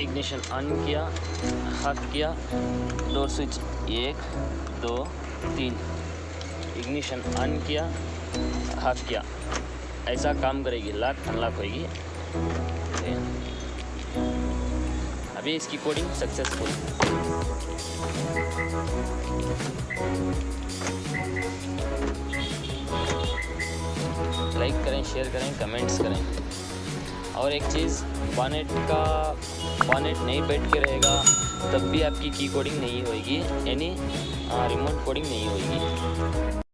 Ignition on किया, half किया, door switch 1 2 3, ignition on किया, हाफ किया, ऐसा काम करेगी, लॉक अनलॉक होगी। अभी इसकी कोडिंग सक्सेसफुल। लाइक करें, शेयर करें, कमेंट्स करें। और एक चीज़, बॉनेट नहीं बैठ के रहेगा तब भी आपकी की कोडिंग नहीं होगी, यानी रिमोट कोडिंग नहीं होगी।